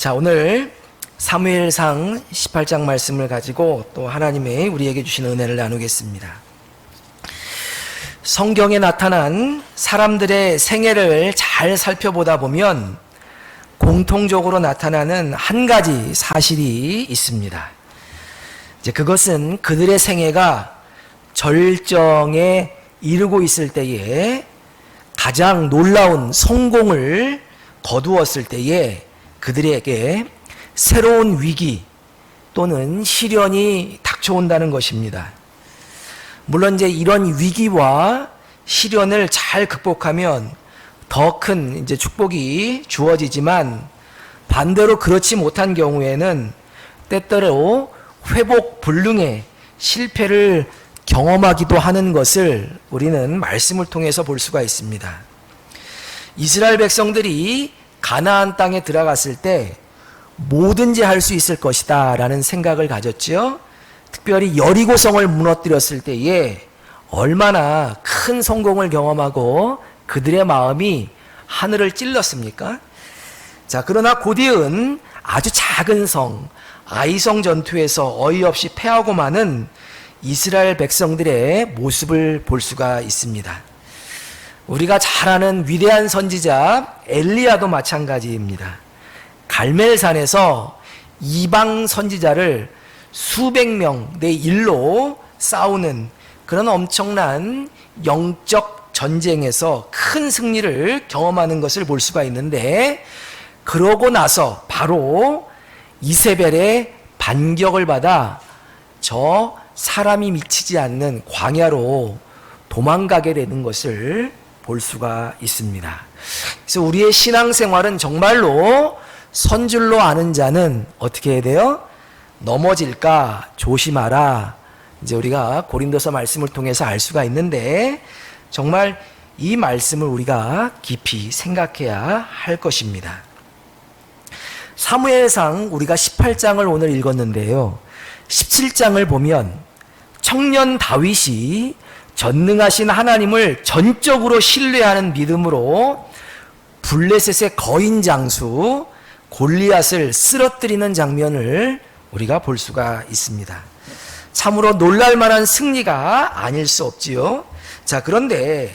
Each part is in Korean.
자, 오늘 사무엘상 18장 말씀을 가지고 또 하나님의 우리에게 주신 은혜를 나누겠습니다. 성경에 나타난 사람들의 생애를 잘 살펴보다 보면 공통적으로 나타나는 한 가지 사실이 있습니다. 이제 그것은 그들의 생애가 절정에 이르고 있을 때에 가장 놀라운 성공을 거두었을 때에 그들에게 새로운 위기 또는 시련이 닥쳐온다는 것입니다. 물론 이제 이런 위기와 시련을 잘 극복하면 더 큰 이제 축복이 주어지지만 반대로 그렇지 못한 경우에는 때때로 회복 불능의 실패를 경험하기도 하는 것을 우리는 말씀을 통해서 볼 수가 있습니다. 이스라엘 백성들이 가나안 땅에 들어갔을 때 뭐든지 할 수 있을 것이다 라는 생각을 가졌죠. 특별히 여리고성을 무너뜨렸을 때에 얼마나 큰 성공을 경험하고 그들의 마음이 하늘을 찔렀습니까? 자, 그러나 곧이은 아주 작은 성 아이성 전투에서 어이없이 패하고 마는 이스라엘 백성들의 모습을 볼 수가 있습니다. 우리가 잘 아는 위대한 선지자 엘리야도 마찬가지입니다. 갈멜산에서 이방 선지자를 수백 명 내 일로 싸우는 그런 엄청난 영적 전쟁에서 큰 승리를 경험하는 것을 볼 수가 있는데, 그러고 나서 바로 이세벨의 반격을 받아 저 사람이 미치지 않는 광야로 도망가게 되는 것을 볼 수가 있습니다. 그래서 우리의 신앙생활은 정말로 선줄로 아는 자는 어떻게 해야 돼요? 넘어질까 조심하라. 이제 우리가 고린도서 말씀을 통해서 알 수가 있는데, 정말 이 말씀을 우리가 깊이 생각해야 할 것입니다. 사무엘상 우리가 18장을 오늘 읽었는데요. 17장을 보면 청년 다윗이 전능하신 하나님을 전적으로 신뢰하는 믿음으로 블레셋의 거인 장수 골리앗을 쓰러뜨리는 장면을 우리가 볼 수가 있습니다. 참으로 놀랄만한 승리가 아닐 수 없지요. 자, 그런데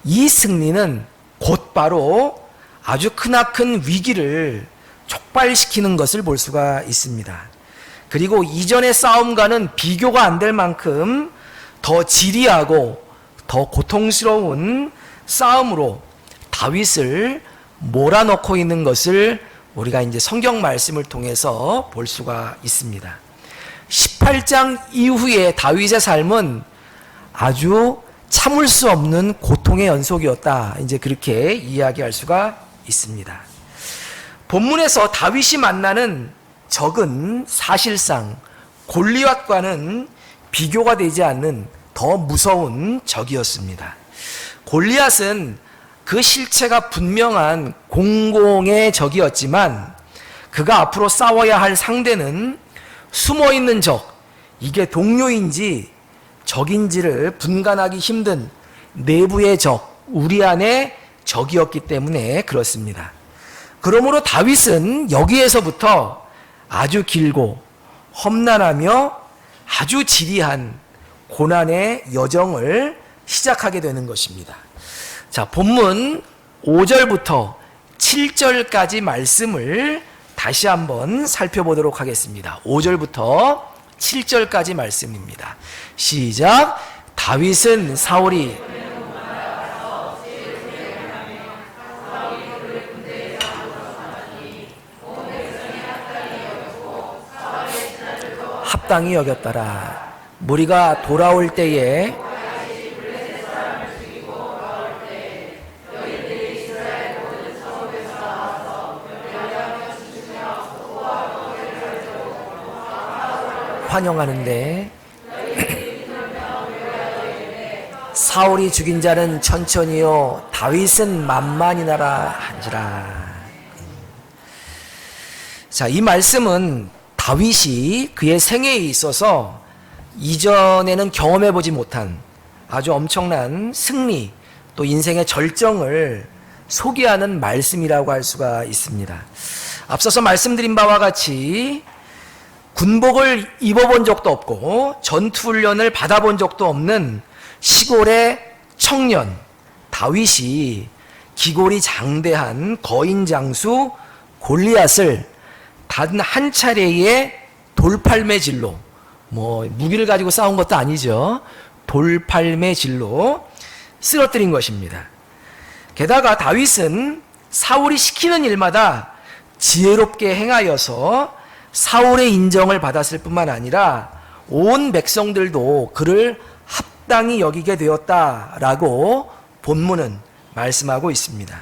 이 승리는 곧바로 아주 크나큰 위기를 촉발시키는 것을 볼 수가 있습니다. 그리고 이전의 싸움과는 비교가 안 될 만큼 더 지리하고 더 고통스러운 싸움으로 다윗을 몰아넣고 있는 것을 우리가 이제 성경 말씀을 통해서 볼 수가 있습니다. 18장 이후에 다윗의 삶은 아주 참을 수 없는 고통의 연속이었다. 이제 그렇게 이야기할 수가 있습니다. 본문에서 다윗이 만나는 적은 사실상 골리앗과는 비교가 되지 않는 더 무서운 적이었습니다. 골리앗은 그 실체가 분명한 공공의 적이었지만 그가 앞으로 싸워야 할 상대는 숨어있는 적, 이게 동료인지 적인지를 분간하기 힘든 내부의 적, 우리 안의 적이었기 때문에 그렇습니다. 그러므로 다윗은 여기에서부터 아주 길고 험난하며 아주 지리한 고난의 여정을 시작하게 되는 것입니다. 자, 본문 5절부터 7절까지 말씀을 다시 한번 살펴보도록 하겠습니다. 5절부터 7절까지 말씀입니다. 시작. 다윗은 사울이 합당히 여겼더라. 무리가 돌아올 때에 환영하는데 사울이 죽인 자는 천천히요 다윗은 만만이나라 한지라. 자, 이 말씀은 다윗이 그의 생애에 있어서 이전에는 경험해보지 못한 아주 엄청난 승리, 또 인생의 절정을 소개하는 말씀이라고 할 수가 있습니다. 앞서서 말씀드린 바와 같이 군복을 입어본 적도 없고 전투훈련을 받아본 적도 없는 시골의 청년 다윗이 기골이 장대한 거인장수 골리앗을 단 한 차례의 돌팔매질로, 무기를 가지고 싸운 것도 아니죠. 돌팔매질로 쓰러뜨린 것입니다. 게다가 다윗은 사울이 시키는 일마다 지혜롭게 행하여서 사울의 인정을 받았을 뿐만 아니라 온 백성들도 그를 합당히 여기게 되었다라고 본문은 말씀하고 있습니다.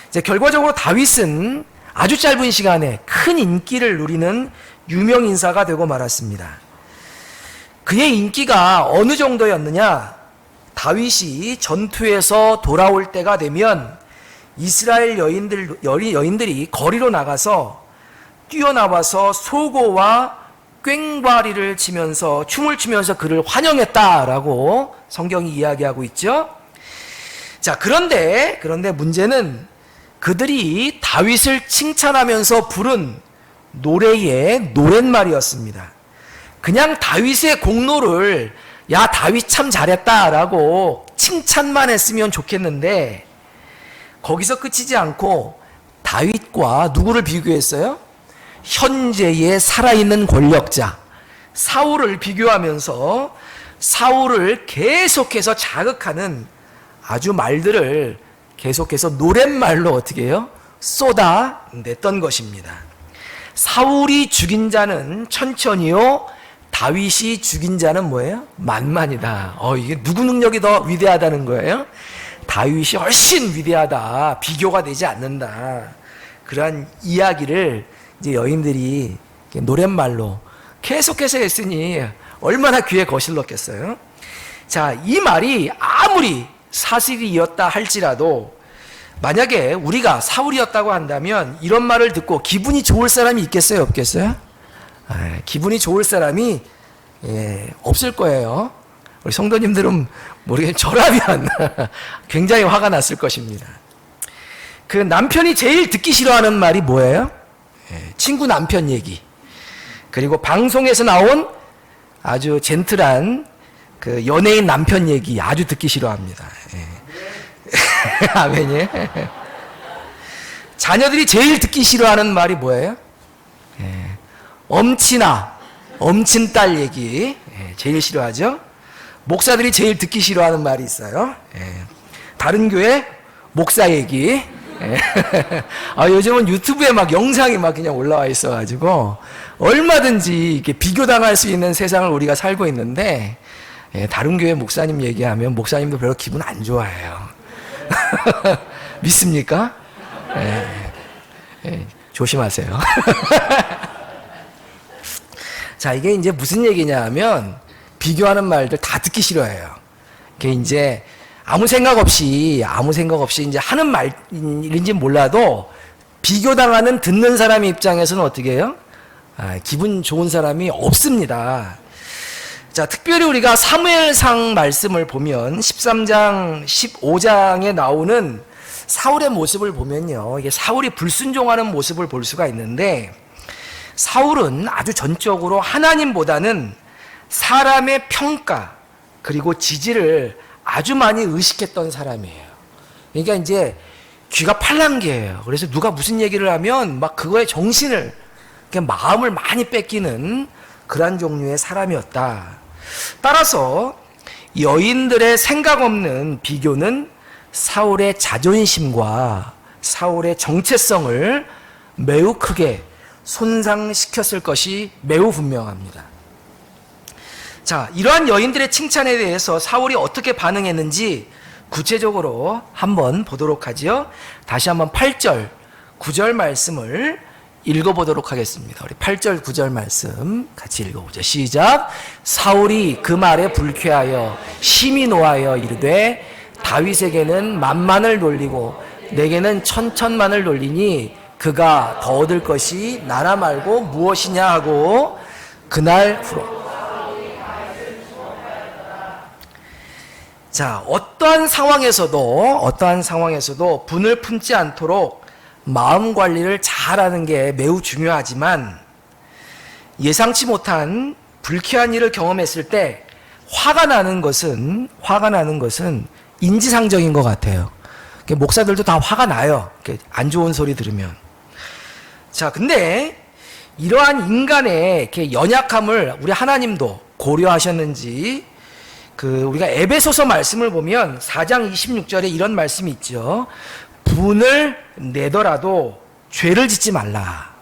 이제 결과적으로 다윗은 아주 짧은 시간에 큰 인기를 누리는 유명 인사가 되고 말았습니다. 그의 인기가 어느 정도였느냐? 다윗이 전투에서 돌아올 때가 되면 이스라엘 여인들이 거리로 나가서 뛰어나와서 소고와 꽹과리를 치면서 춤을 추면서 그를 환영했다라고 성경이 이야기하고 있죠. 자, 그런데 문제는 그들이 다윗을 칭찬하면서 부른 노래의 노랫말이었습니다. 그냥 다윗의 공로를 야 다윗 참 잘했다라고 칭찬만 했으면 좋겠는데 거기서 끝이지 않고 다윗과 누구를 비교했어요? 현재의 살아있는 권력자 사울을 비교하면서 사울을 계속해서 자극하는 아주 말들을 계속해서 노랫말로 어떻게 해요? 쏟아냈던 것입니다. 사울이 죽인 자는 천천히요, 다윗이 죽인 자는 뭐예요? 만만이다. 이게 누구 능력이 더 위대하다는 거예요? 다윗이 훨씬 위대하다. 비교가 되지 않는다. 그러한 이야기를 이제 여인들이 노랫말로 계속해서 했으니 얼마나 귀에 거슬렀겠어요? 자, 이 말이 아무리 사실이었다 할지라도 만약에 우리가 사울이었다고 한다면 이런 말을 듣고 기분이 좋을 사람이 있겠어요? 없겠어요? 기분이 좋을 사람이 없을 거예요. 우리 성도님들은 모르겠는데 저라면 굉장히 화가 났을 것입니다. 그 남편이 제일 듣기 싫어하는 말이 뭐예요? 친구 남편 얘기. 그리고 방송에서 나온 아주 젠틀한 그 연예인 남편 얘기 아주 듣기 싫어합니다. 아멘이. 자녀들이 제일 듣기 싫어하는 말이 뭐예요? 엄친아, 엄친딸 얘기 제일 싫어하죠. 목사들이 제일 듣기 싫어하는 말이 있어요. 다른 교회 목사 얘기. 요즘은 유튜브에 막 영상이 막 그냥 올라와 있어가지고 얼마든지 이렇게 비교당할 수 있는 세상을 우리가 살고 있는데 다른 교회 목사님 얘기하면 목사님도 별로 기분 안 좋아해요. 믿습니까? 조심하세요. 자, 이게 이제 무슨 얘기냐 하면 비교하는 말들 다 듣기 싫어해요. 이게 이제 아무 생각 없이 이제 하는 말인지 몰라도 비교당하는 듣는 사람의 입장에서는 어떻게 해요? 기분 좋은 사람이 없습니다. 자, 특별히 우리가 사무엘상 말씀을 보면 13장, 15장에 나오는 사울의 모습을 보면요. 이게 사울이 불순종하는 모습을 볼 수가 있는데 사울은 아주 전적으로 하나님보다는 사람의 평가 그리고 지지를 아주 많이 의식했던 사람이에요. 그러니까 이제 귀가 팔랑귀예요. 그래서 누가 무슨 얘기를 하면 막 그거에 정신을, 그냥 마음을 많이 뺏기는 그런 종류의 사람이었다. 따라서 여인들의 생각 없는 비교는 사울의 자존심과 사울의 정체성을 매우 크게 손상시켰을 것이 매우 분명합니다. 자, 이러한 여인들의 칭찬에 대해서 사울이 어떻게 반응했는지 구체적으로 한번 보도록 하지요. 다시 한번 8절, 9절 말씀을 읽어보도록 하겠습니다. 우리 8절, 9절 말씀 같이 읽어보죠. 시작. 사울이 그 말에 불쾌하여 심히 노하여 이르되 다윗에게는 만만을 돌리고 내게는 천천만을 돌리니 그가 더 얻을 것이 나라 말고 무엇이냐 하고 그날 후로. 자, 어떠한 상황에서도 분을 품지 않도록 마음 관리를 잘하는 게 매우 중요하지만 예상치 못한 불쾌한 일을 경험했을 때 화가 나는 것은 인지상정인 것 같아요. 목사들도 다 화가 나요. 안 좋은 소리 들으면. 자, 근데 이러한 인간의 연약함을 우리 하나님도 고려하셨는지 우리가 에베소서 말씀을 보면 4장 26절에 이런 말씀이 있죠. 분을 내더라도 죄를 짓지 말라.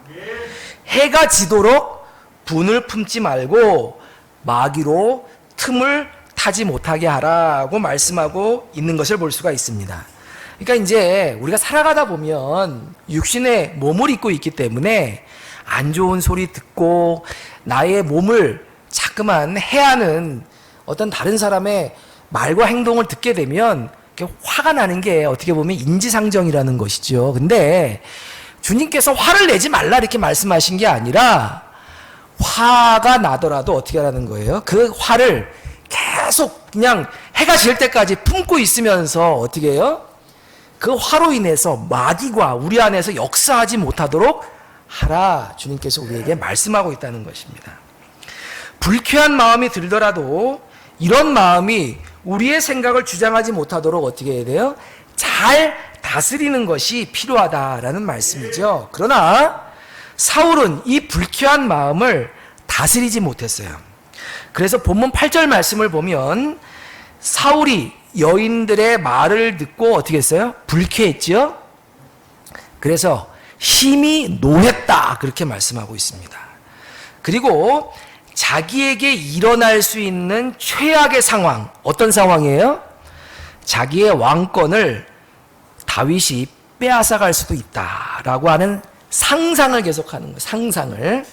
해가 지도록 분을 품지 말고 마귀로 틈을 타지 못하게 하라고 말씀하고 있는 것을 볼 수가 있습니다. 그러니까 이제 우리가 살아가다 보면 육신의 몸을 입고 있기 때문에 안 좋은 소리 듣고 나의 몸을 자꾸만 해하는 어떤 다른 사람의 말과 행동을 듣게 되면 화가 나는 게 어떻게 보면 인지상정이라는 것이죠. 근데 주님께서 화를 내지 말라 이렇게 말씀하신 게 아니라 화가 나더라도 어떻게 하라는 거예요? 그 화를 계속 그냥 해가 질 때까지 품고 있으면서 어떻게 해요? 그 화로 인해서 마귀가 우리 안에서 역사하지 못하도록 하라 주님께서 우리에게 말씀하고 있다는 것입니다. 불쾌한 마음이 들더라도 이런 마음이 우리의 생각을 주장하지 못하도록 어떻게 해야 돼요? 잘 다스리는 것이 필요하다라는 말씀이죠. 그러나 사울은 이 불쾌한 마음을 다스리지 못했어요. 그래서 본문 8절 말씀을 보면 사울이 여인들의 말을 듣고 어떻게 했어요? 불쾌했죠? 그래서 심히 노했다 그렇게 말씀하고 있습니다. 그리고 자기에게 일어날 수 있는 최악의 상황, 어떤 상황이에요? 자기의 왕권을 다윗이 빼앗아갈 수도 있다라고 하는 상상을 계속하는 거예요. 상상을.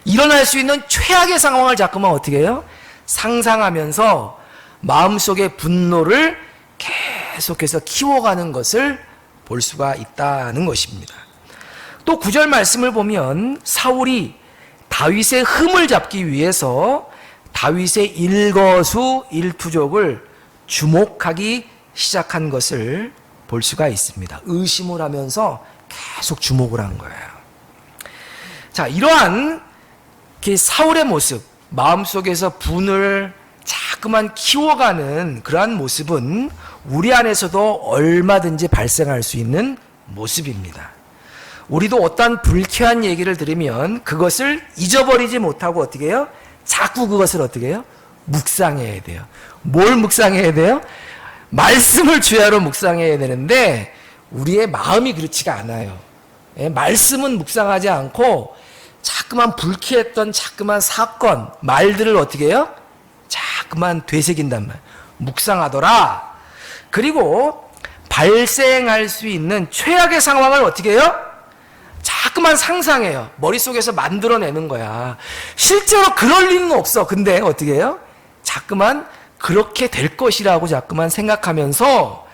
일어날 수 있는 최악의 상황을 자꾸만 어떻게 해요? 상상하면서 마음속의 분노를 계속해서 키워가는 것을 볼 수가 있다는 것입니다. 또 9절 말씀을 보면 사울이 다윗의 흠을 잡기 위해서 다윗의 일거수일투족을 주목하기 시작한 것을 볼 수가 있습니다. 의심을 하면서 계속 주목을 한 거예요. 자, 이러한 사울의 모습, 마음속에서 분을 자꾸만 키워가는 그러한 모습은 우리 안에서도 얼마든지 발생할 수 있는 모습입니다. 우리도 어떠한 불쾌한 얘기를 들으면 그것을 잊어버리지 못하고 어떻게 해요? 자꾸 그것을 어떻게 해요? 묵상해야 돼요. 뭘 묵상해야 돼요? 말씀을 주야로 묵상해야 되는데 우리의 마음이 그렇지가 않아요. 말씀은 묵상하지 않고 자꾸만 불쾌했던 자꾸만 사건, 말들을 어떻게 해요? 자꾸만 되새긴단 말이에요. 묵상하더라. 그리고 발생할 수 있는 최악의 상황을 어떻게 해요? 자꾸만 상상해요. 머릿속에서 만들어내는 거야. 실제로 그럴 리는 없어. 근데 어떻게 해요? 자꾸만 그렇게 될 것이라고 자꾸만 생각하면서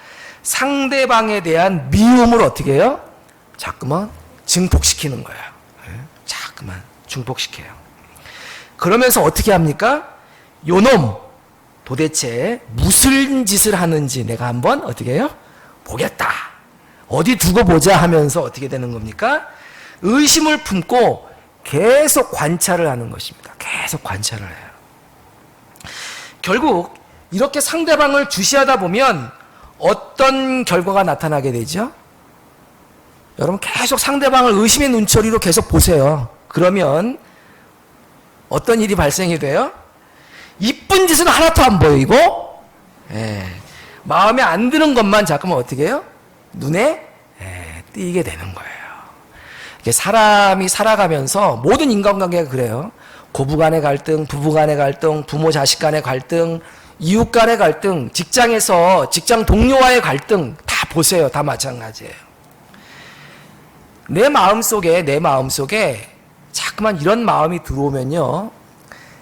상대방에 대한 미움을 어떻게 해요? 자꾸만 증폭시키는 거예요. 자꾸만 증폭시켜요. 그러면서 어떻게 합니까? 요놈 도대체 무슨 짓을 하는지 내가 한번 어떻게 해요? 보겠다. 어디 두고 보자 하면서 어떻게 되는 겁니까? 의심을 품고 계속 관찰을 하는 것입니다. 계속 관찰을 해요. 결국 이렇게 상대방을 주시하다 보면 어떤 결과가 나타나게 되죠? 여러분 계속 상대방을 의심의 눈초리로 계속 보세요. 그러면 어떤 일이 발생이 돼요? 이쁜 짓은 하나도 안 보이고 마음에 안 드는 것만 자꾸만 어떻게 해요? 눈에 띄게 되는 거예요. 사람이 살아가면서 모든 인간관계가 그래요. 고부 간의 갈등, 부부 간의 갈등, 부모 자식 간의 갈등, 이웃 간의 갈등, 직장에서 직장 동료와의 갈등 다 보세요. 다 마찬가지예요. 내 마음속에 자꾸만 이런 마음이 들어오면요.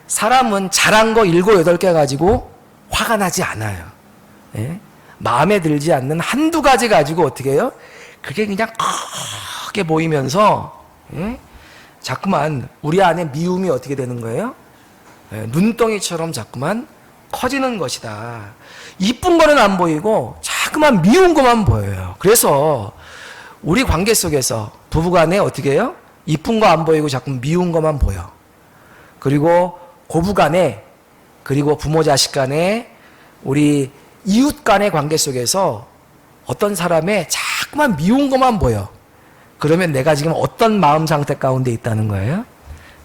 사람은 잘한 거 7, 8개 가지고 화가 나지 않아요. 마음에 들지 않는 한두 가지 가지고 어떻게 해요? 그게 그냥 크게 보이면서 자꾸만 우리 안에 미움이 어떻게 되는 거예요? 눈덩이처럼 자꾸만 커지는 것이다. 이쁜 거는 안 보이고 자꾸만 미운 것만 보여요. 그래서 우리 관계 속에서 부부간에 어떻게 해요? 이쁜 거 안 보이고 자꾸 미운 것만 보여. 그리고 고부간에, 그리고 부모 자식 간에, 우리 이웃 간의 관계 속에서 어떤 사람의 자꾸만 미운 것만 보여. 그러면 내가 지금 어떤 마음 상태 가운데 있다는 거예요?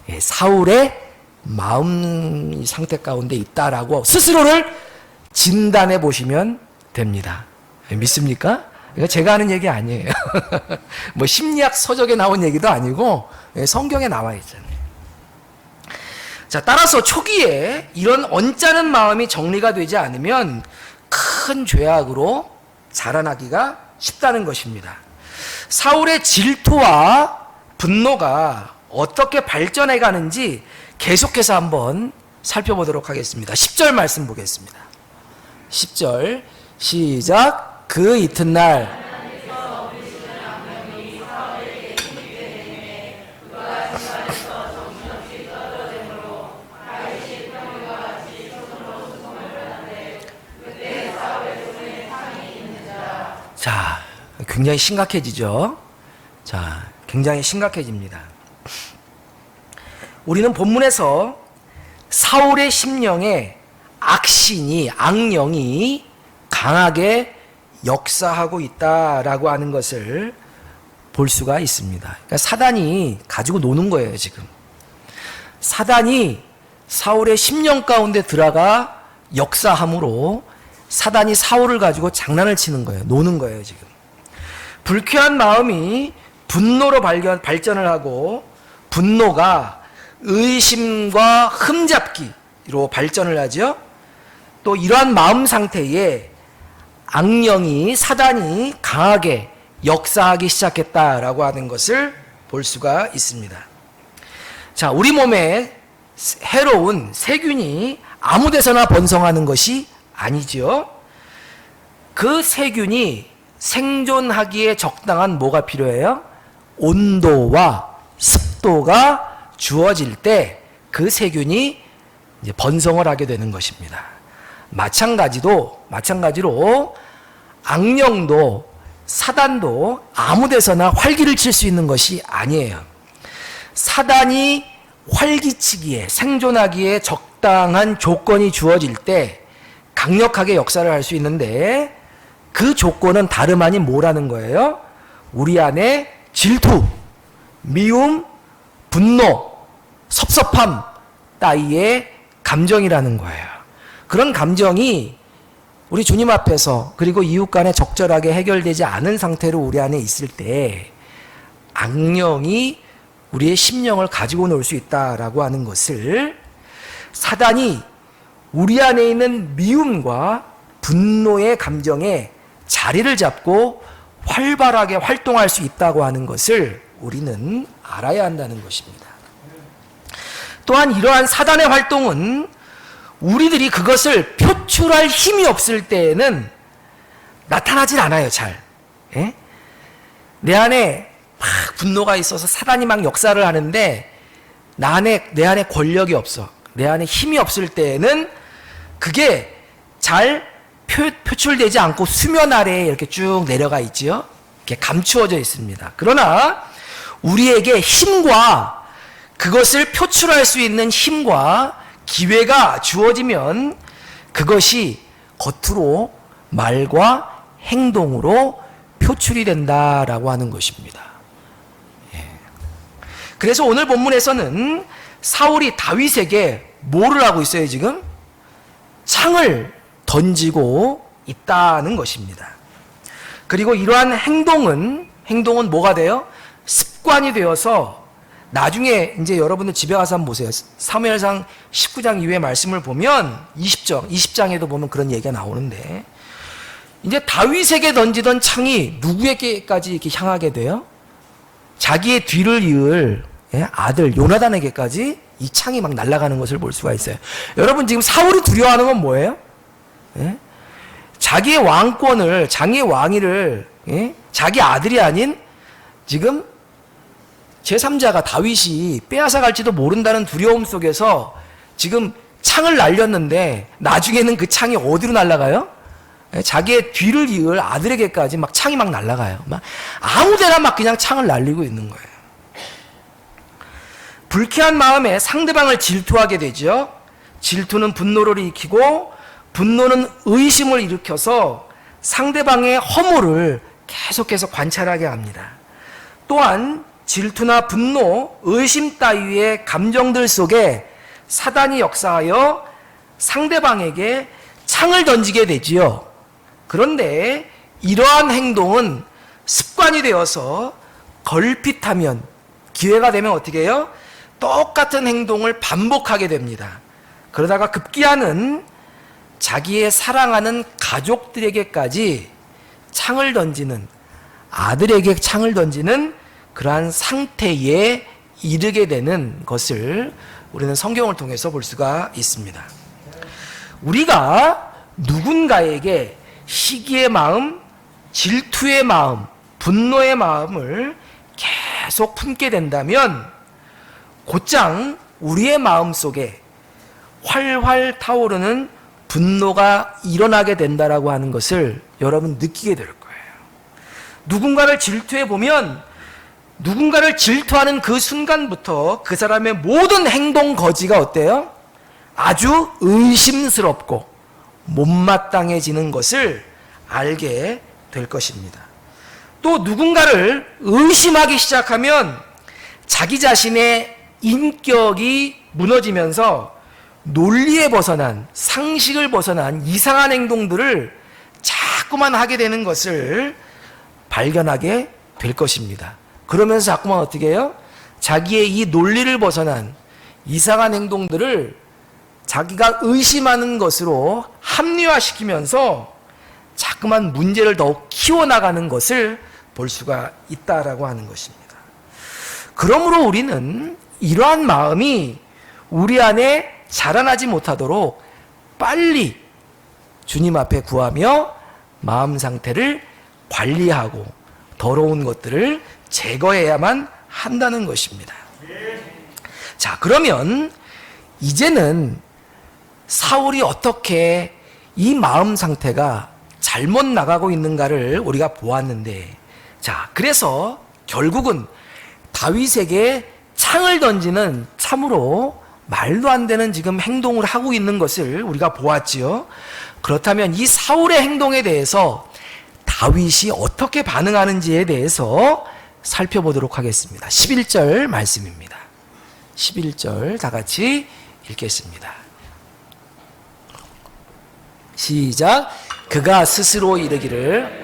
예, 사울의 마음 상태 가운데 있다라고 스스로를 진단해 보시면 됩니다. 예, 믿습니까? 이거 제가 하는 얘기 아니에요. 뭐 심리학 서적에 나온 얘기도 아니고 예, 성경에 나와 있잖아요. 자, 따라서 초기에 이런 언짢은 마음이 정리가 되지 않으면 큰 죄악으로 자라나기가 쉽다는 것입니다. 사울의 질투와 분노가 어떻게 발전해 가는지 계속해서 한번 살펴보도록 하겠습니다. 10절 말씀 보겠습니다. 10절 시작. 그 이튿날 자, 굉장히 심각해지죠. 자, 굉장히 심각해집니다. 우리는 본문에서 사울의 심령에 악령이 강하게 역사하고 있다라고 하는 것을 볼 수가 있습니다. 그러니까 사단이 가지고 노는 거예요, 지금. 사단이 사울의 심령 가운데 들어가 역사함으로 사단이 사울을 가지고 장난을 치는 거예요. 노는 거예요, 지금. 불쾌한 마음이 분노로 발전을 하고 분노가 의심과 흠잡기로 발전을 하죠. 또 이러한 마음 상태에 악령이 사단이 강하게 역사하기 시작했다라고 하는 것을 볼 수가 있습니다. 자, 우리 몸에 해로운 세균이 아무 데서나 번성하는 것이 아니죠. 그 세균이 생존하기에 적당한 뭐가 필요해요? 온도와 습도가 주어질 때 그 세균이 이제 번성을 하게 되는 것입니다. 마찬가지로 악령도 사단도 아무 데서나 활기를 칠 수 있는 것이 아니에요. 사단이 활기치기에 생존하기에 적당한 조건이 주어질 때 강력하게 역사를 할 수 있는데 그 조건은 다름 아닌 뭐라는 거예요? 우리 안에 질투, 미움, 분노, 섭섭함 따위의 감정이라는 거예요. 그런 감정이 우리 주님 앞에서 그리고 이웃 간에 적절하게 해결되지 않은 상태로 우리 안에 있을 때 악령이 우리의 심령을 가지고 놀 수 있다라고 하는 것을 사단이 우리 안에 있는 미움과 분노의 감정에 자리를 잡고 활발하게 활동할 수 있다고 하는 것을 우리는 알아야 한다는 것입니다. 또한 이러한 사단의 활동은 우리들이 그것을 표출할 힘이 없을 때에는 나타나질 않아요, 잘. 예? 내 안에 막 분노가 있어서 사단이 막 역사를 하는데 내 안에 권력이 없어. 내 안에 힘이 없을 때에는 그게 잘 표출되지 않고 수면 아래에 이렇게 쭉 내려가 있지요. 이렇게 감추어져 있습니다. 그러나 우리에게 힘과 그것을 표출할 수 있는 힘과 기회가 주어지면 그것이 겉으로 말과 행동으로 표출이 된다라고 하는 것입니다. 예. 그래서 오늘 본문에서는 사울이 다윗에게 뭐를 하고 있어요, 지금? 창을 던지고 있다는 것입니다. 그리고 이러한 행동은 뭐가 돼요? 습관이 되어서 나중에 이제 여러분들 집에 가서 한번 보세요. 사무엘상 19장 이후의 말씀을 보면 20장에도 보면 그런 얘기가 나오는데 이제 다윗에게 던지던 창이 누구에게까지 이렇게 향하게 돼요? 자기의 뒤를 이을 아들 요나단에게까지 이 창이 막 날아가는 것을 볼 수가 있어요. 여러분 지금 사울이 두려워하는 건 뭐예요? 자기의 왕권을, 자기의 왕위를 자기 아들이 아닌 지금 제3자가 다윗이 빼앗아 갈지도 모른다는 두려움 속에서 지금 창을 날렸는데 나중에는 그 창이 어디로 날아가요? 자기의 뒤를 이을 아들에게까지 막 창이 막 날아가요. 막 아무데나 막 그냥 창을 날리고 있는 거예요. 불쾌한 마음에 상대방을 질투하게 되죠. 질투는 분노를 일으키고 분노는 의심을 일으켜서 상대방의 허물을 계속해서 관찰하게 합니다. 또한 질투나 분노, 의심 따위의 감정들 속에 사단이 역사하여 상대방에게 창을 던지게 되지요. 그런데 이러한 행동은 습관이 되어서 걸핏하면, 기회가 되면 어떻게 해요? 똑같은 행동을 반복하게 됩니다. 그러다가 급기야는 자기의 사랑하는 가족들에게까지 창을 던지는, 아들에게 창을 던지는 그러한 상태에 이르게 되는 것을 우리는 성경을 통해서 볼 수가 있습니다. 우리가 누군가에게 시기의 마음, 질투의 마음, 분노의 마음을 계속 품게 된다면 곧장 우리의 마음 속에 활활 타오르는 분노가 일어나게 된다라고 하는 것을 여러분 느끼게 될 거예요. 누군가를 질투해 보면 누군가를 질투하는 그 순간부터 그 사람의 모든 행동 거지가 어때요? 아주 의심스럽고 못마땅해지는 것을 알게 될 것입니다. 또 누군가를 의심하기 시작하면 자기 자신의 인격이 무너지면서 논리에 벗어난, 상식을 벗어난 이상한 행동들을 자꾸만 하게 되는 것을 발견하게 될 것입니다. 그러면서 자꾸만 어떻게 해요? 자기의 이 논리를 벗어난 이상한 행동들을 자기가 의심하는 것으로 합리화시키면서 자꾸만 문제를 더욱 키워나가는 것을 볼 수가 있다라고 하는 것입니다. 그러므로 우리는 이러한 마음이 우리 안에 자라나지 못하도록 빨리 주님 앞에 구하며 마음 상태를 관리하고 더러운 것들을 제거해야만 한다는 것입니다. 자, 그러면 이제는 사울이 어떻게 이 마음 상태가 잘못 나가고 있는가를 우리가 보았는데, 자, 그래서 결국은 다윗에게 창을 던지는 참으로 말도 안 되는 지금 행동을 하고 있는 것을 우리가 보았지요. 그렇다면 이 사울의 행동에 대해서 다윗이 어떻게 반응하는지에 대해서 살펴보도록 하겠습니다. 11절 말씀입니다. 11절 다 같이 읽겠습니다. 시작. 그가 스스로 이르기를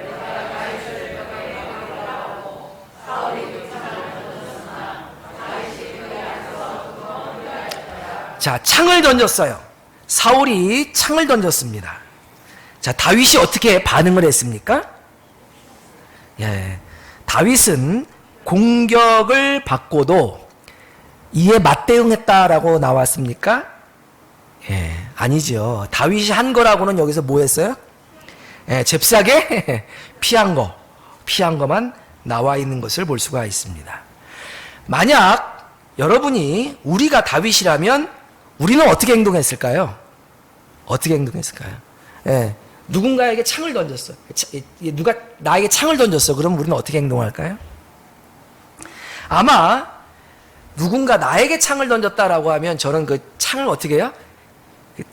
자, 창을 던졌어요. 사울이 창을 던졌습니다. 자, 다윗이 어떻게 반응을 했습니까? 예, 다윗은 공격을 받고도 이에 맞대응했다라고 나왔습니까? 예, 아니죠. 다윗이 한 거라고는 여기서 뭐 했어요? 예, 잽싸게 피한 거만 나와 있는 것을 볼 수가 있습니다. 만약 여러분이 우리가 다윗이라면 우리는 어떻게 행동했을까요? 어떻게 행동했을까요? 예, 누군가에게 창을 던졌어. 누가 나에게 창을 던졌어. 그럼 우리는 어떻게 행동할까요? 아마 누군가 나에게 창을 던졌다라고 하면 저는 그 창을 어떻게 해요?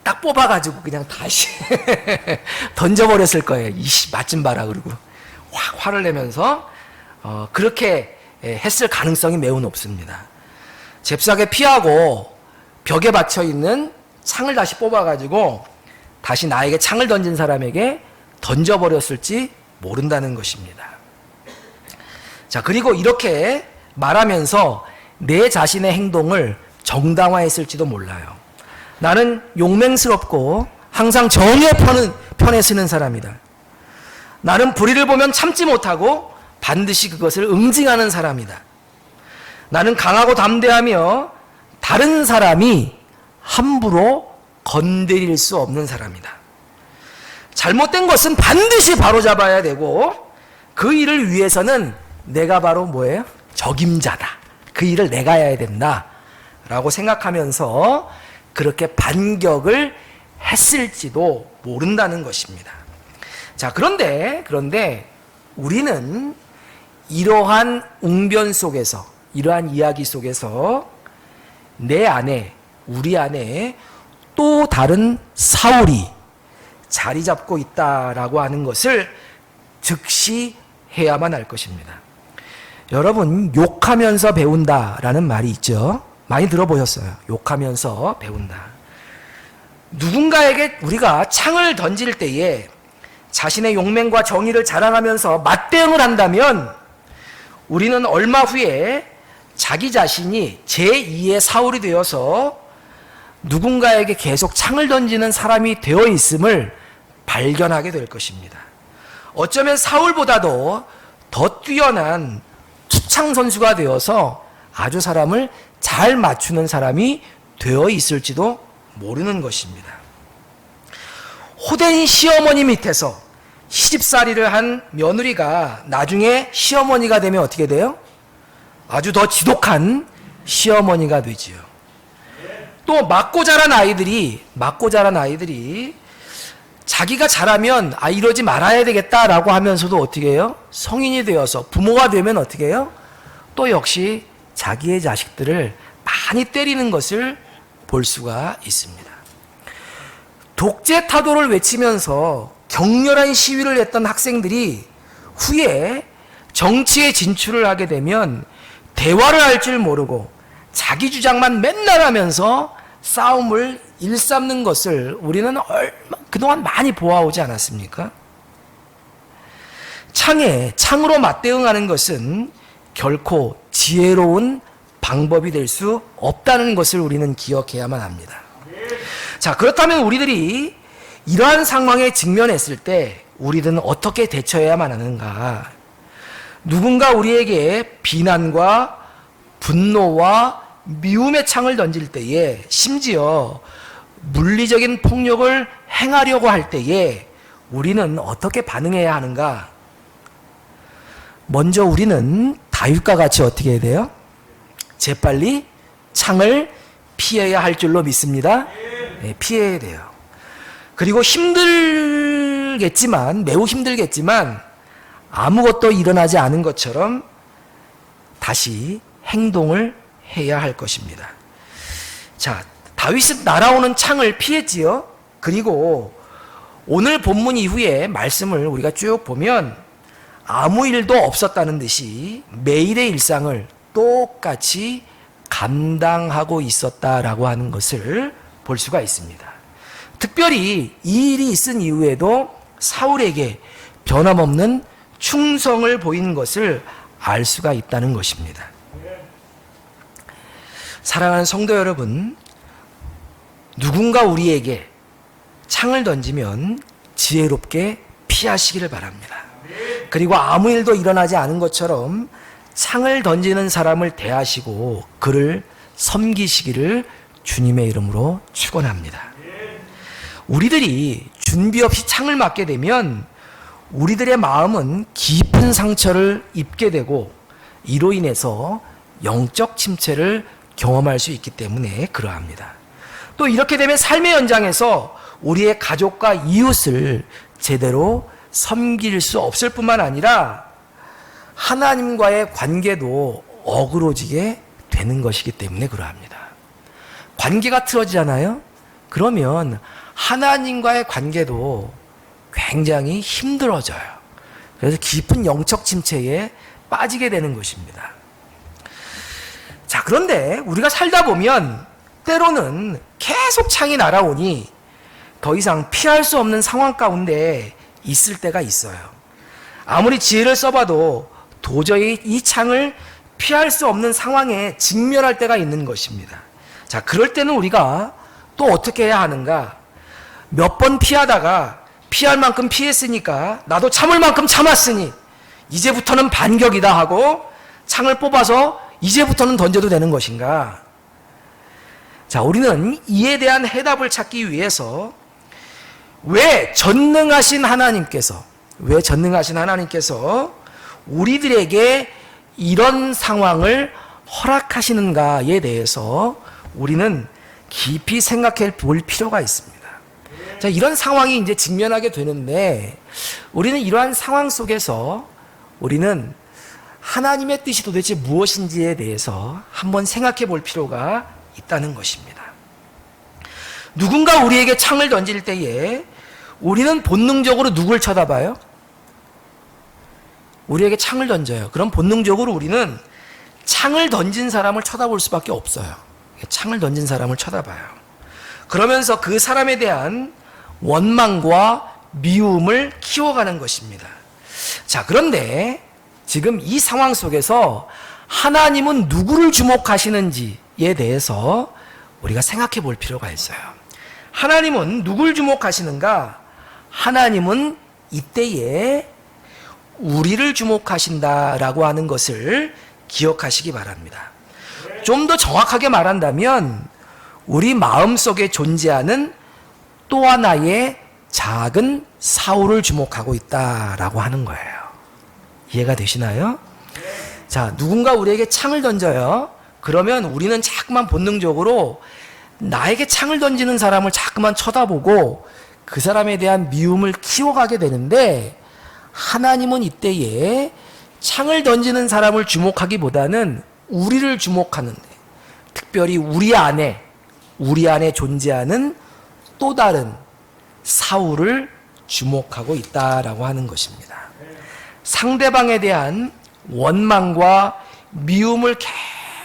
딱 뽑아가지고 그냥 다시 던져버렸을 거예요. 이씨, 맛 좀 봐라. 그러고 확 화를 내면서 그렇게 했을 가능성이 매우 높습니다. 잽싸게 피하고 벽에 받쳐있는 창을 다시 뽑아가지고 다시 나에게 창을 던진 사람에게 던져버렸을지 모른다는 것입니다. 자, 그리고 이렇게 말하면서 내 자신의 행동을 정당화했을지도 몰라요. 나는 용맹스럽고 항상 정의의 편에 서는 사람이다. 나는 불의를 보면 참지 못하고 반드시 그것을 응징하는 사람이다. 나는 강하고 담대하며 다른 사람이 함부로 건드릴 수 없는 사람이다. 잘못된 것은 반드시 바로잡아야 되고 그 일을 위해서는 내가 바로 뭐예요? 적임자다. 그 일을 내가 해야 된다 라고 생각하면서 그렇게 반격을 했을지도 모른다는 것입니다. 자, 그런데 우리는 이러한 웅변 속에서, 이러한 이야기 속에서 내 안에, 우리 안에 또 다른 사울이 자리 잡고 있다라고 하는 것을 즉시 해야만 할 것입니다. 여러분, 욕하면서 배운다라는 말이 있죠. 많이 들어보셨어요. 욕하면서 배운다. 누군가에게 우리가 창을 던질 때에 자신의 용맹과 정의를 자랑하면서 맞대응을 한다면 우리는 얼마 후에 자기 자신이 제2의 사울이 되어서 누군가에게 계속 창을 던지는 사람이 되어 있음을 발견하게 될 것입니다. 어쩌면 사울보다도 더 뛰어난 투창 선수가 되어서 아주 사람을 잘 맞추는 사람이 되어 있을지도 모르는 것입니다. 호된 시어머니 밑에서 시집살이를 한 며느리가 나중에 시어머니가 되면 어떻게 돼요? 아주 더 지독한 시어머니가 되지요. 또 맞고 자란 아이들이 자기가 자라면 이러지 말아야 되겠다라고 하면서도 어떻게 해요? 성인이 되어서 부모가 되면 어떻게 해요? 또 역시 자기의 자식들을 많이 때리는 것을 볼 수가 있습니다. 독재 타도를 외치면서 격렬한 시위를 했던 학생들이 후에 정치에 진출을 하게 되면 대화를 할 줄 모르고 자기 주장만 맨날 하면서 싸움을 일삼는 것을 우리는 그동안 많이 보아오지 않았습니까? 창으로 맞대응하는 것은 결코 지혜로운 방법이 될 수 없다는 것을 우리는 기억해야만 합니다. 자, 그렇다면 우리들이 이러한 상황에 직면했을 때 우리들은 어떻게 대처해야만 하는가? 누군가 우리에게 비난과 분노와 미움의 창을 던질 때에, 심지어 물리적인 폭력을 행하려고 할 때에 우리는 어떻게 반응해야 하는가? 먼저 우리는 다윗과 같이 어떻게 해야 돼요? 재빨리 창을 피해야 할 줄로 믿습니다. 네, 피해야 돼요. 그리고 매우 힘들겠지만 아무것도 일어나지 않은 것처럼 다시 행동을 해야 할 것입니다. 자, 다윗은 날아오는 창을 피했지요. 그리고 오늘 본문 이후에 말씀을 우리가 쭉 보면 아무 일도 없었다는 듯이 매일의 일상을 똑같이 감당하고 있었다라고 하는 것을 볼 수가 있습니다. 특별히 이 일이 있은 이후에도 사울에게 변함없는 충성을 보이는 것을 알 수가 있다는 것입니다. 사랑하는 성도 여러분, 누군가 우리에게 창을 던지면 지혜롭게 피하시기를 바랍니다. 그리고 아무 일도 일어나지 않은 것처럼 창을 던지는 사람을 대하시고 그를 섬기시기를 주님의 이름으로 축원합니다. 우리들이 준비 없이 창을 맞게 되면 우리들의 마음은 깊은 상처를 입게 되고 이로 인해서 영적 침체를 경험할 수 있기 때문에 그러합니다. 또 이렇게 되면 삶의 연장에서 우리의 가족과 이웃을 제대로 섬길 수 없을 뿐만 아니라 하나님과의 관계도 어그러지게 되는 것이기 때문에 그러합니다. 관계가 틀어지잖아요? 그러면 하나님과의 관계도 굉장히 힘들어져요. 그래서 깊은 영적 침체에 빠지게 되는 것입니다. 자, 그런데 우리가 살다 보면 때로는 계속 창이 날아오니 더 이상 피할 수 없는 상황 가운데 있을 때가 있어요. 아무리 지혜를 써봐도 도저히 이 창을 피할 수 없는 상황에 직면할 때가 있는 것입니다. 자, 그럴 때는 우리가 또 어떻게 해야 하는가? 몇 번 피하다가 피할 만큼 피했으니까 나도 참을 만큼 참았으니 이제부터는 반격이다 하고 창을 뽑아서 이제부터는 던져도 되는 것인가? 자, 우리는 이에 대한 해답을 찾기 위해서 왜 전능하신 하나님께서 우리들에게 이런 상황을 허락하시는가에 대해서 우리는 깊이 생각해 볼 필요가 있습니다. 자, 이런 상황이 이제 직면하게 되는데 우리는 이러한 상황 속에서 우리는 하나님의 뜻이 도대체 무엇인지에 대해서 한번 생각해 볼 필요가 있다는 것입니다. 누군가 우리에게 창을 던질 때에 우리는 본능적으로 누굴 쳐다봐요? 우리에게 창을 던져요. 그럼 본능적으로 우리는 창을 던진 사람을 쳐다볼 수밖에 없어요. 창을 던진 사람을 쳐다봐요. 그러면서 그 사람에 대한 원망과 미움을 키워가는 것입니다. 자, 그런데 지금 이 상황 속에서 하나님은 누구를 주목하시는지에 대해서 우리가 생각해 볼 필요가 있어요. 하나님은 누굴 주목하시는가? 하나님은 이때에 우리를 주목하신다라고 하는 것을 기억하시기 바랍니다. 좀 더 정확하게 말한다면 우리 마음속에 존재하는 또 하나의 작은 사울을 주목하고 있다라고 하는 거예요. 이해가 되시나요? 자, 누군가 우리에게 창을 던져요. 그러면 우리는 자꾸만 본능적으로 나에게 창을 던지는 사람을 자꾸만 쳐다보고 그 사람에 대한 미움을 키워가게 되는데, 하나님은 이때에 창을 던지는 사람을 주목하기보다는 우리를 주목하는데, 특별히 우리 안에 존재하는 또 다른 사울을 주목하고 있다라고 하는 것입니다. 상대방에 대한 원망과 미움을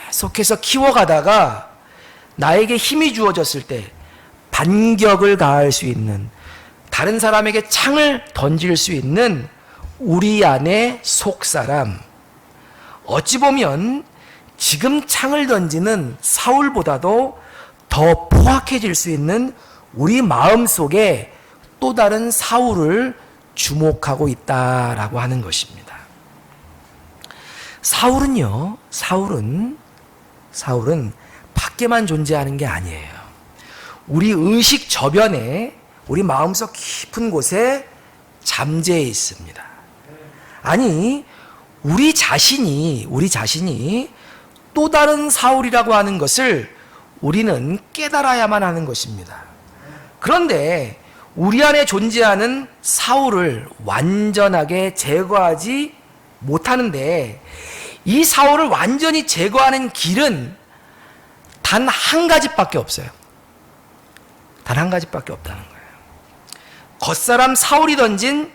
계속해서 키워가다가 나에게 힘이 주어졌을 때 반격을 가할 수 있는, 다른 사람에게 창을 던질 수 있는 우리 안의 속사람, 어찌 보면 지금 창을 던지는 사울보다도 더 포악해질 수 있는 우리 마음속에 또 다른 사울을 주목하고 있다라고 하는 것입니다. 사울은 밖에만 존재하는 게 아니에요. 우리 의식 저변에, 우리 마음속 깊은 곳에 잠재해 있습니다. 아니, 우리 자신이 또 다른 사울이라고 하는 것을 우리는 깨달아야만 하는 것입니다. 그런데 우리 안에 존재하는 사울을 완전하게 제거하지 못하는데, 이 사울을 완전히 제거하는 길은 단 한 가지밖에 없어요. 단 한 가지밖에 없다는 거예요. 겉사람 사울이 던진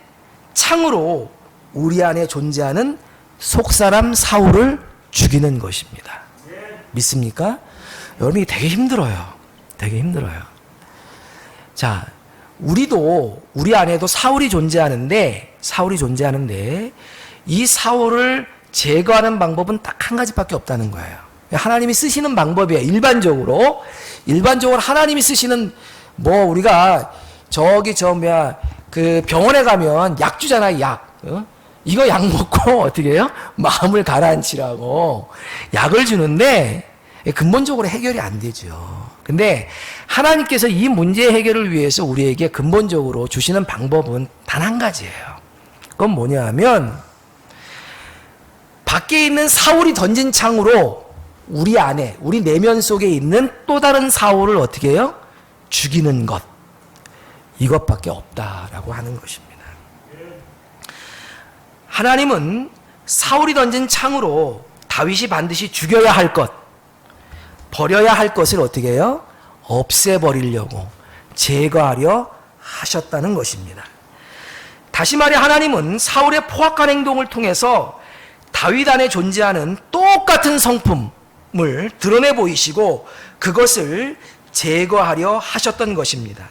창으로 우리 안에 존재하는 속사람 사울을 죽이는 것입니다. 믿습니까? 여러분, 이게 되게 힘들어요. 되게 힘들어요. 자, 우리 안에도 사울이 존재하는데 이 사울을 제거하는 방법은 딱 한 가지밖에 없다는 거예요. 하나님이 쓰시는 방법이에요. 일반적으로 하나님이 쓰시는, 우리가 그 병원에 가면 약 주잖아요. 약. 이거 약 먹고 어떻게 해요? 마음을 가라앉히라고 약을 주는데 근본적으로 해결이 안 되죠. 근데 하나님께서 이 문제 해결을 위해서 우리에게 근본적으로 주시는 방법은 단 한 가지예요. 그건 뭐냐 하면, 밖에 있는 사울이 던진 창으로 우리 안에, 우리 내면 속에 있는 또 다른 사울을 어떻게 해요? 죽이는 것. 이것밖에 없다라고 하는 것입니다. 하나님은 사울이 던진 창으로 다윗이 반드시 죽여야 할 것, 버려야 할 것을 어떻게 해요? 없애버리려고, 제거하려 하셨다는 것입니다. 다시 말해, 하나님은 사울의 포악한 행동을 통해서 다윗 안에 존재하는 똑같은 성품을 드러내 보이시고 그것을 제거하려 하셨던 것입니다.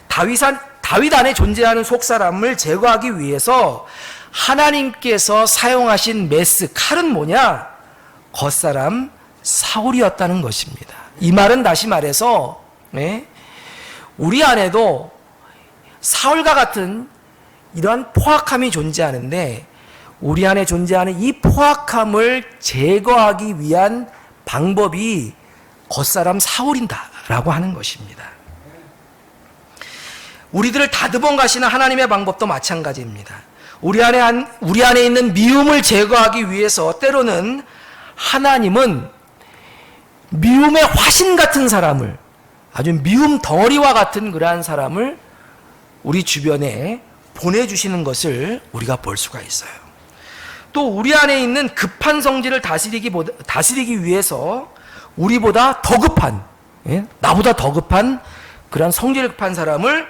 다윗 안에 존재하는 속사람을 제거하기 위해서 하나님께서 사용하신 칼은 뭐냐? 겉사람 사울이었다는 것입니다. 이 말은 다시 말해서 우리 안에도 사울과 같은 이러한 포악함이 존재하는데, 우리 안에 존재하는 이 포악함을 제거하기 위한 방법이 겉사람 사울인다라고 하는 것입니다. 우리들을 다듬어 가시는 하나님의 방법도 마찬가지입니다. 우리 안에 있는 미움을 제거하기 위해서 때로는 하나님은 미움의 화신 같은 사람을, 아주 미움 덩어리와 같은 그러한 사람을 우리 주변에 보내주시는 것을 우리가 볼 수가 있어요. 또 우리 안에 있는 급한 성질을 다스리기 위해서 우리보다 더 급한, 나보다 더 급한 그런 성질 급한 사람을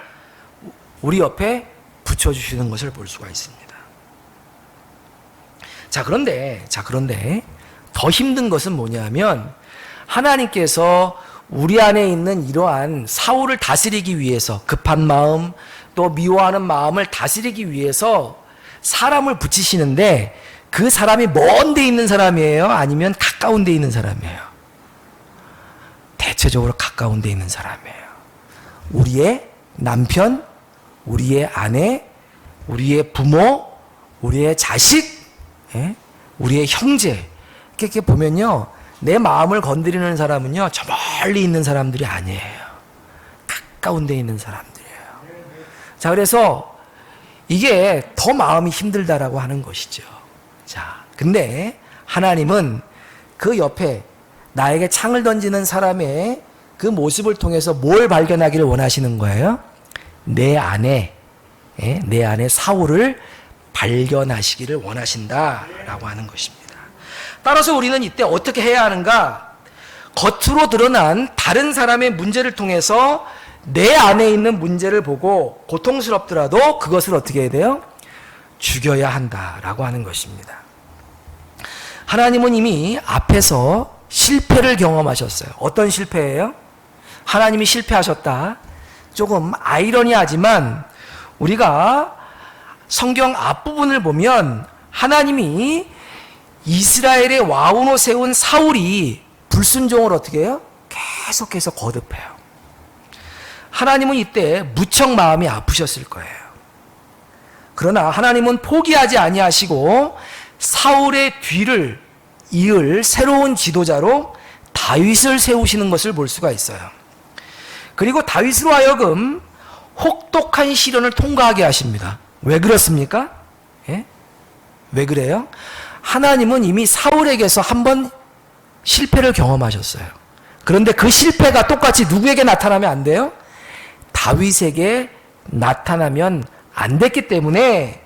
우리 옆에 붙여주시는 것을 볼 수가 있습니다. 자, 그런데 더 힘든 것은 뭐냐면 하나님께서 우리 안에 있는 이러한 사울을 다스리기 위해서 급한 마음 또 미워하는 마음을 다스리기 위해서 사람을 붙이시는데 그 사람이 먼 데 있는 사람이에요? 아니면 가까운 데 있는 사람이에요? 대체적으로 가까운 데 있는 사람이에요. 우리의 남편, 우리의 아내, 우리의 부모, 우리의 자식, 우리의 형제. 이렇게 보면요, 내 마음을 건드리는 사람은요 저 멀리 있는 사람들이 아니에요. 가까운 데 있는 사람들이에요. 자, 그래서 이게 더 마음이 힘들다라고 하는 것이죠. 자, 근데 하나님은 그 옆에 나에게 창을 던지는 사람의 그 모습을 통해서 뭘 발견하기를 원하시는 거예요? 내 안에 사울을 발견하시기를 원하신다라고 하는 것입니다. 따라서 우리는 이때 어떻게 해야 하는가? 겉으로 드러난 다른 사람의 문제를 통해서 내 안에 있는 문제를 보고 고통스럽더라도 그것을 어떻게 해야 돼요? 죽여야 한다라고 하는 것입니다. 하나님은 이미 앞에서 실패를 경험하셨어요. 어떤 실패예요? 하나님이 실패하셨다. 조금 아이러니하지만 우리가 성경 앞부분을 보면 하나님이 이스라엘의 왕으로 세운 사울이 불순종을 어떻게 해요? 계속해서 거듭해요. 하나님은 이때 무척 마음이 아프셨을 거예요. 그러나 하나님은 포기하지 아니하시고 사울의 뒤를 이을 새로운 지도자로 다윗을 세우시는 것을 볼 수가 있어요. 그리고 다윗으로 하여금 혹독한 시련을 통과하게 하십니다. 왜 그렇습니까? 왜 그래요? 하나님은 이미 사울에게서 한번 실패를 경험하셨어요. 그런데 그 실패가 똑같이 누구에게 나타나면 안 돼요? 다윗에게 나타나면 안 됐기 때문에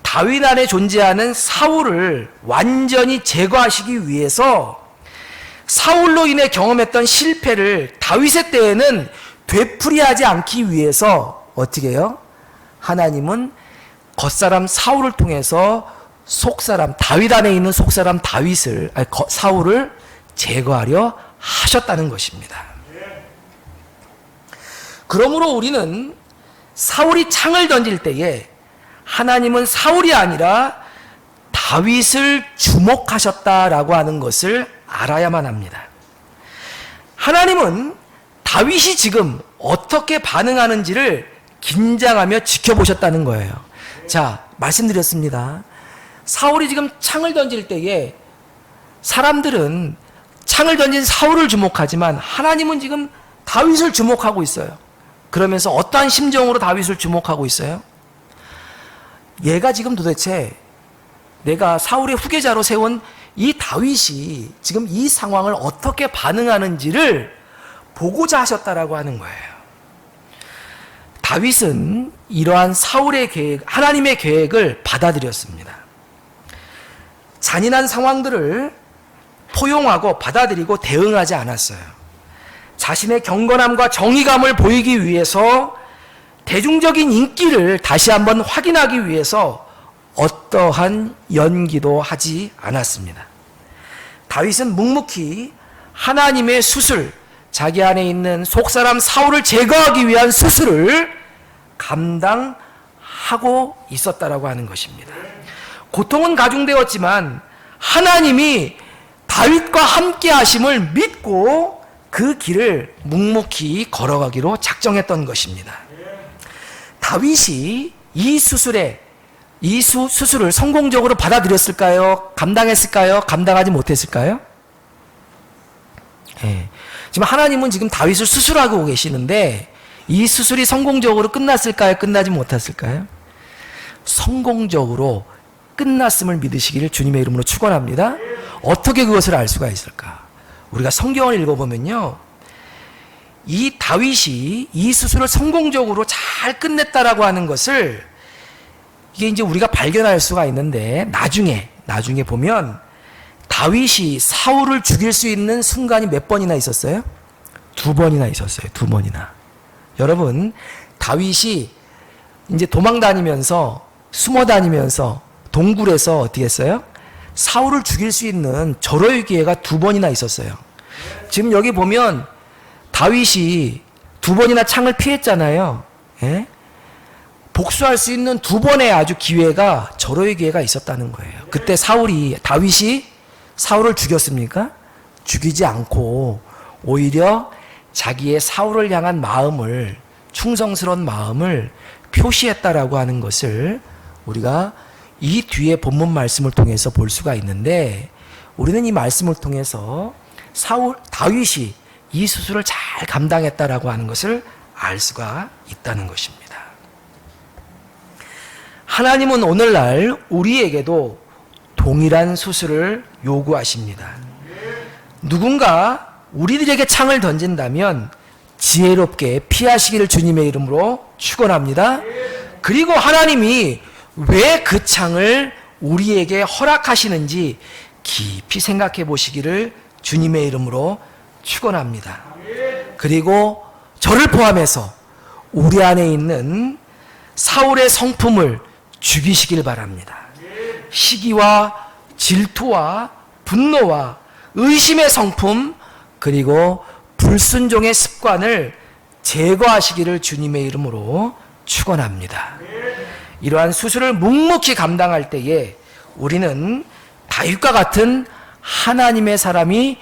다윗 안에 존재하는 사울을 완전히 제거하시기 위해서 사울로 인해 경험했던 실패를 다윗의 때에는 되풀이하지 않기 위해서 어떻게 해요? 하나님은 겉사람 사울을 통해서 속사람 다윗 안에 있는 속사람 사울을 제거하려 하셨다는 것입니다. 그러므로 우리는 사울이 창을 던질 때에 하나님은 사울이 아니라 다윗을 주목하셨다라고 하는 것을 알아야만 합니다. 하나님은 다윗이 지금 어떻게 반응하는지를 긴장하며 지켜보셨다는 거예요. 자, 말씀드렸습니다. 사울이 지금 창을 던질 때에 사람들은 창을 던진 사울을 주목하지만 하나님은 지금 다윗을 주목하고 있어요. 그러면서 어떠한 심정으로 다윗을 주목하고 있어요? 얘가 지금 도대체 내가 사울의 후계자로 세운 이 다윗이 지금 이 상황을 어떻게 반응하는지를 보고자 하셨다라고 하는 거예요. 다윗은 이러한 사울의 계획, 하나님의 계획을 받아들였습니다. 잔인한 상황들을 포용하고 받아들이고 대응하지 않았어요. 자신의 경건함과 정의감을 보이기 위해서 대중적인 인기를 다시 한번 확인하기 위해서 어떠한 연기도 하지 않았습니다. 다윗은 묵묵히 하나님의 수술, 자기 안에 있는 속사람 사울을 제거하기 위한 수술을 감당하고 있었다라고 하는 것입니다. 고통은 가중되었지만 하나님이 다윗과 함께 하심을 믿고 그 길을 묵묵히 걸어가기로 작정했던 것입니다. 다윗이 이 수술을 성공적으로 받아들였을까요? 감당했을까요? 감당하지 못했을까요? 지금 하나님은 지금 다윗을 수술하고 계시는데 이 수술이 성공적으로 끝났을까요? 끝나지 못했을까요? 성공적으로 끝났음을 믿으시기를 주님의 이름으로 축원합니다. 어떻게 그것을 알 수가 있을까? 우리가 성경을 읽어보면요, 이 다윗이 이 수술을 성공적으로 잘 끝냈다라고 하는 것을 이게 이제 우리가 발견할 수가 있는데 나중에 보면 다윗이 사울을 죽일 수 있는 순간이 몇 번이나 있었어요? 2번이나 있었어요. 2번이나. 여러분, 다윗이 이제 도망 다니면서 숨어 다니면서 동굴에서 어떻게 했어요? 사울을 죽일 수 있는 절호의 기회가 2번이나 있었어요. 지금 여기 보면 다윗이 2번이나 창을 피했잖아요. 예? 복수할 수 있는 2번의 아주 기회가 절호의 기회가 있었다는 거예요. 그때 다윗이 사울을 죽였습니까? 죽이지 않고 오히려 자기의 사울을 향한 마음을, 충성스러운 마음을 표시했다라고 하는 것을 우리가 이 뒤에 본문 말씀을 통해서 볼 수가 있는데, 우리는 이 말씀을 통해서 다윗이 이 수술을 잘 감당했다라고 하는 것을 알 수가 있다는 것입니다. 하나님은 오늘날 우리에게도 동일한 수술을 요구하십니다. 누군가 우리들에게 창을 던진다면 지혜롭게 피하시기를 주님의 이름으로 축원합니다. 그리고 하나님이 왜 그 창을 우리에게 허락하시는지 깊이 생각해 보시기를 주님의 이름으로 축원합니다. 그리고 저를 포함해서 우리 안에 있는 사울의 성품을 죽이시길 바랍니다. 시기와 질투와 분노와 의심의 성품, 그리고 불순종의 습관을 제거하시기를 주님의 이름으로 축원합니다. 이러한 수술을 묵묵히 감당할 때에 우리는 다윗과 같은 하나님의 사람이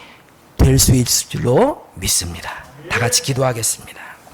될 수 있을 줄로 믿습니다. 다 같이 기도하겠습니다.